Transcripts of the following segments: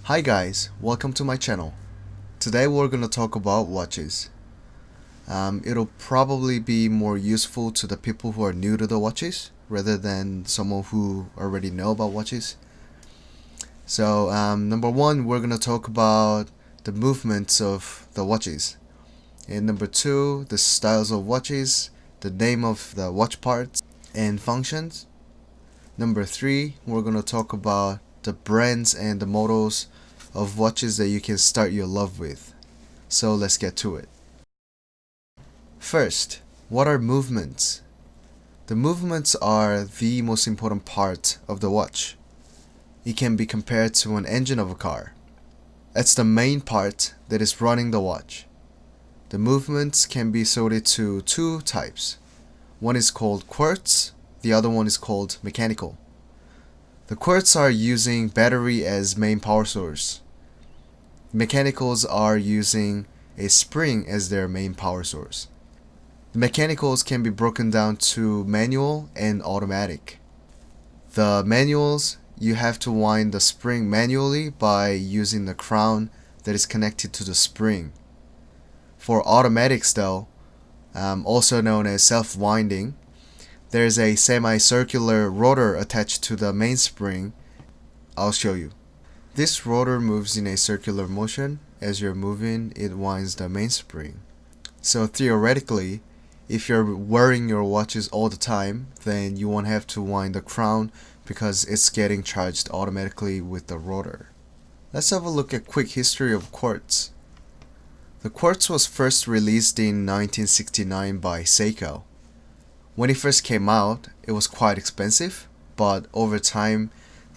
Hi guys, welcome to my channel. Today we're gonna talk about watches. It'll probably be more useful to the people who are new to the watches rather than someone who already know about watches. So number one, we're gonna talk about the movements of the watches. And number two, the styles of watches, the name of the watch parts and functions. Number three, we're gonna talk about the brands and the models of watches that you can start your love with. So let's get to it. First, what are movements? The movements are the most important part of the watch. It can be compared to an engine of a car. It's the main part that is running the watch. The movements can be sorted to two types. One is called quartz, the other one is called mechanical. The quartz are using battery as main power source. Mechanicals are using a spring as their main power source. The mechanicals can be broken down to manual and automatic. The manuals, you have to wind the spring manually by using the crown that is connected to the spring. For automatics though, also known as self-winding, there's a semicircular rotor attached to the mainspring. I'll show you. This rotor moves in a circular motion. As you're moving, it winds the mainspring. So theoretically, if you're wearing your watches all the time, then you won't have to wind the crown because it's getting charged automatically with the rotor. Let's have a look at quick history of quartz. The quartz was first released in 1969 by Seiko. When it first came out, it was quite expensive, but over time,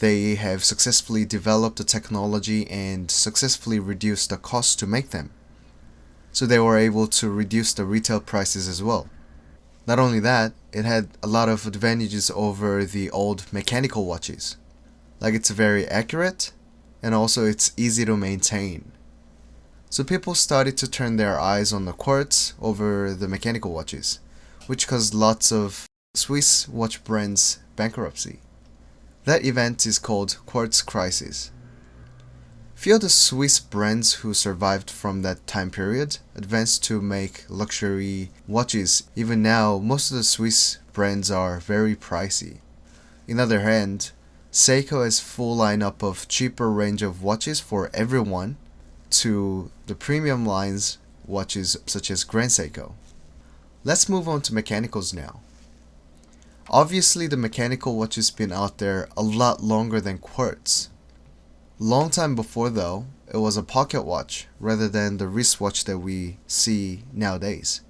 they have successfully developed the technology and successfully reduced the cost to make them. So they were able to reduce the retail prices as well. Not only that, it had a lot of advantages over the old mechanical watches. Like it's very accurate and also it's easy to maintain. So people started to turn their eyes on the quartz over the mechanical watches, which caused lots of Swiss watch brands bankruptcy. That event is called Quartz Crisis. Few of the Swiss brands who survived from that time period advanced to make luxury watches. Even now, most of the Swiss brands are very pricey. On the other hand, Seiko has full lineup of cheaper range of watches for everyone to the premium lines watches such as Grand Seiko. Let's move on to mechanicals now. Obviously, the mechanical watch has been out there a lot longer than quartz. Long time before though, it was a pocket watch rather than the wristwatch that we see nowadays.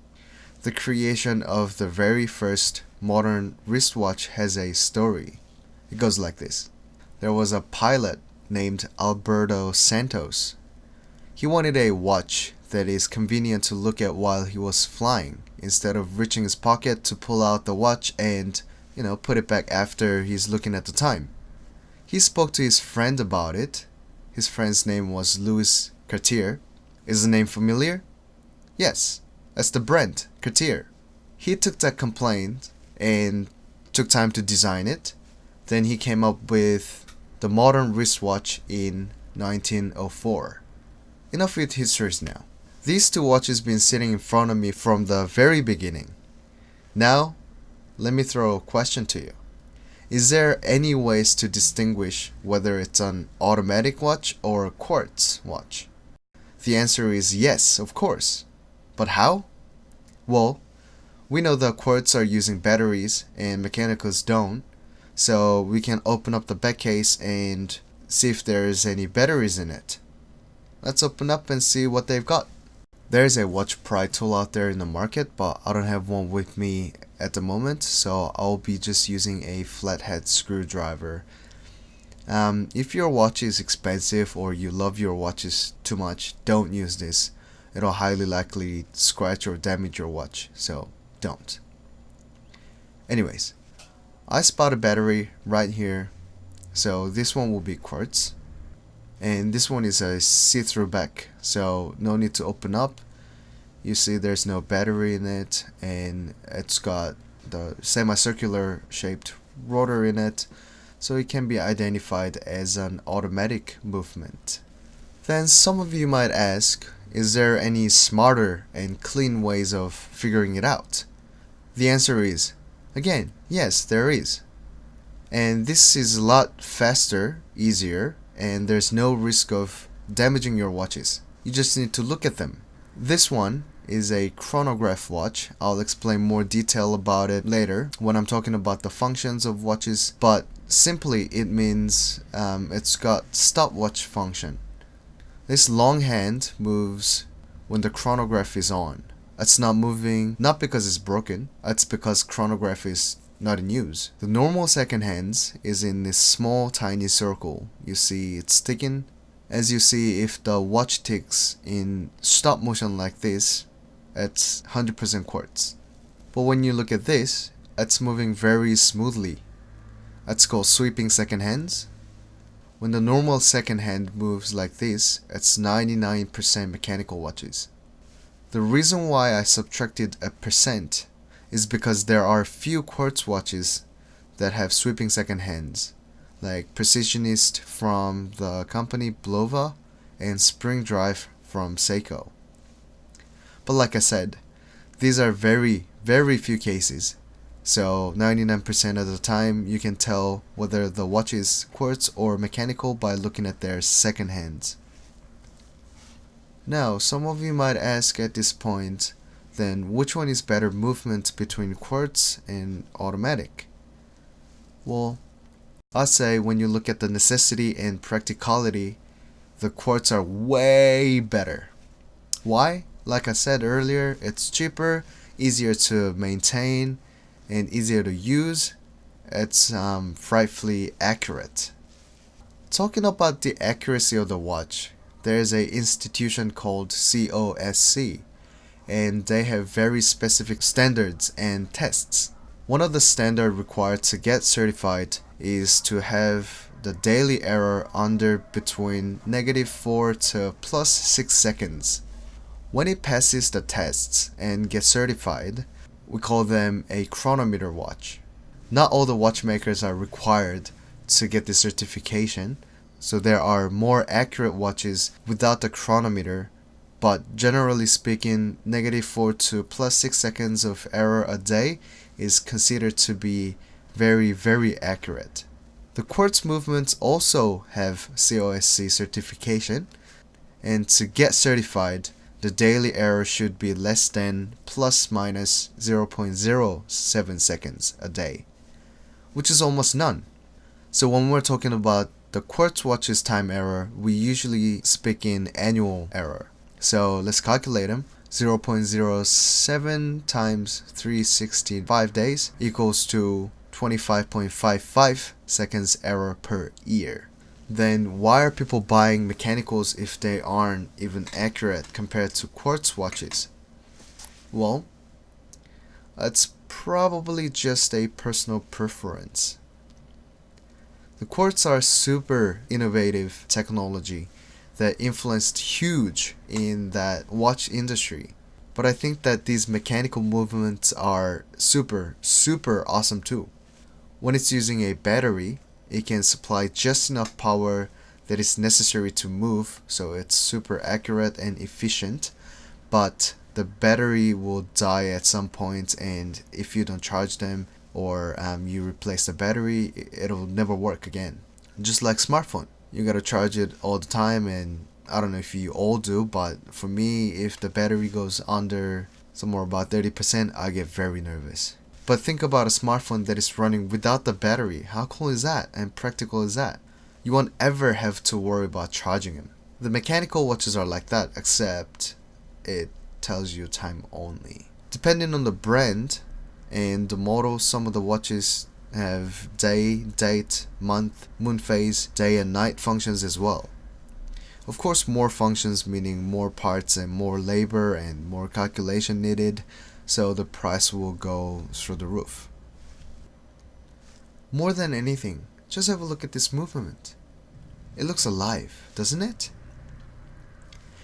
The creation of the very first modern wristwatch has a story. It goes like this. There was a pilot named Alberto Santos. He wanted a watch that is convenient to look at while he was flying, instead of reaching his pocket to pull out the watch and, put it back after he's looking at the time. He spoke to his friend about it. His friend's name was Louis Cartier. Is the name familiar? Yes, that's the brand, Cartier. He took that complaint and took time to design it. Then he came up with the modern wristwatch in 1904. Enough with histories now. These two watches been sitting in front of me from the very beginning. Now, let me throw a question to you. Is there any ways to distinguish whether it's an automatic watch or a quartz watch? The answer is yes, of course. But how? Well, we know the quartz are using batteries and mechanicals don't, so we can open up the back case and see if there's any batteries in it. Let's open up and see what they've got. There's a watch pry tool out there in the market, but I don't have one with me at the moment, so I'll be just using a flathead screwdriver. If your watch is expensive or you love your watches too much, don't use this. It'll highly likely scratch or damage your watch, so don't. Anyways, I spot a battery right here, so this one will be quartz. And this one is a see-through back, so no need to open up. You see there's no battery in it, and it's got the semicircular shaped rotor in it, so it can be identified as an automatic movement. Then some of you might ask, is there any smarter and clean ways of figuring it out? The answer is, again, yes, there is. And this is a lot faster, easier, and there's no risk of damaging your watches. You just need to look at them. This one is a chronograph watch. I'll explain more detail about it later when I'm talking about the functions of watches, but simply it means it's got stopwatch function. This long hand moves when the chronograph is on. It's not moving not because it's broken, it's because chronograph is not in use. The normal second hands is in this small tiny circle. You see it's ticking. As you see, if the watch ticks in stop motion like this, it's 100% quartz. But when you look at this, it's moving very smoothly. It's called sweeping second hands. When the normal second hand moves like this, it's 99% mechanical watches. The reason why I subtracted a percent is because there are few quartz watches that have sweeping second hands, like Precisionist from the company Blova and Spring Drive from Seiko. But like I said, these are very, very few cases. So 99% of the time you can tell whether the watch is quartz or mechanical by looking at their second hands. Now, some of you might ask at this point, then which one is better movement between quartz and automatic? Well, I'd say when you look at the necessity and practicality, the quartz are way better. Why? Like I said earlier, it's cheaper, easier to maintain, and easier to use. It's frightfully accurate. Talking about the accuracy of the watch, there's an institution called COSC, and they have very specific standards and tests. One of the standards required to get certified is to have the daily error under between -4 to +6 seconds. When it passes the tests and gets certified, we call them a chronometer watch. Not all the watchmakers are required to get this certification, so there are more accurate watches without the chronometer, but generally speaking, -4 to +6 seconds of error a day is considered to be very, very accurate. The quartz movements also have COSC certification, and to get certified, the daily error should be less than ±0.07 seconds a day, which is almost none. So when we're talking about the quartz watch's time error, we usually speak in annual error. So let's calculate them. 0.07 times 365 days equals to 25.55 seconds error per year. Then why are people buying mechanicals if they aren't even accurate compared to quartz watches? Well, it's probably just a personal preference. The quartz are super innovative technology that influenced huge in that watch industry. But I think that these mechanical movements are super, super awesome too. When it's using a battery, it can supply just enough power that is necessary to move, so it's super accurate and efficient, but the battery will die at some point, and if you don't charge them or you replace the battery, it'll never work again. Just like smartphone, you gotta charge it all the time, and I don't know if you all do, but for me, if the battery goes under somewhere about 30%, I get very nervous. But think about a smartphone that is running without the battery. How cool is that and practical is that? You won't ever have to worry about charging them. The mechanical watches are like that, except it tells you time only. Depending on the brand and the model, some of the watches have day, date, month, moon phase, day and night functions as well. Of course, more functions meaning more parts and more labor and more calculation needed, so the price will go through the roof. More than anything, just have a look at this movement. It looks alive, doesn't it?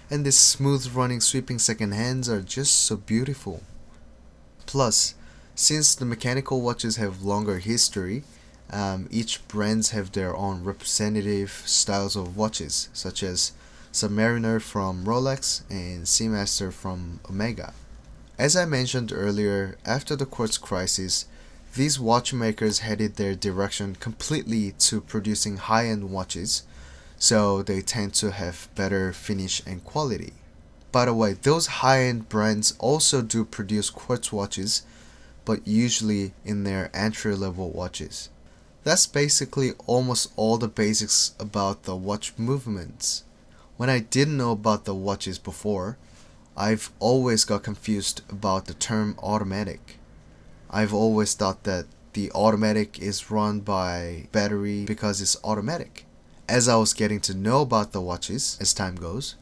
And these smooth running sweeping second hands are just so beautiful. Plus, since the mechanical watches have longer history, each brands have their own representative styles of watches, such as Submariner from Rolex, and Seamaster from Omega. As I mentioned earlier, after the quartz crisis, these watchmakers headed their direction completely to producing high-end watches, so they tend to have better finish and quality. By the way, those high-end brands also do produce quartz watches, but usually in their entry-level watches. That's basically almost all the basics about the watch movements. When I didn't know about the watches before, I've always got confused about the term automatic. I've always thought that the automatic is run by battery because it's automatic. As I was getting to know about the watches as time goes,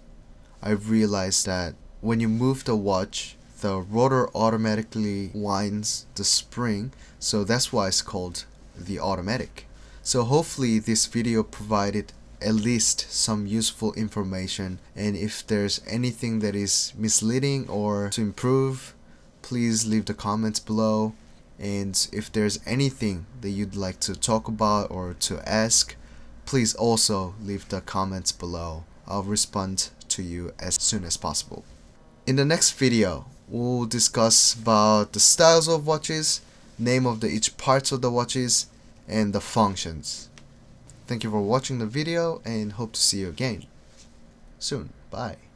I realized that when you move the watch, the rotor automatically winds the spring, so that's why it's called the automatic. So hopefully this video provided at least some useful information, and if there's anything that is misleading or to improve, please leave the comments below. And if there's anything that you'd like to talk about or to ask, please also leave the comments below. I'll respond to you as soon as possible. In the next video, we'll discuss about the styles of watches, name of each parts of the watches, and the functions. Thank you for watching the video and hope to see you again soon. Bye.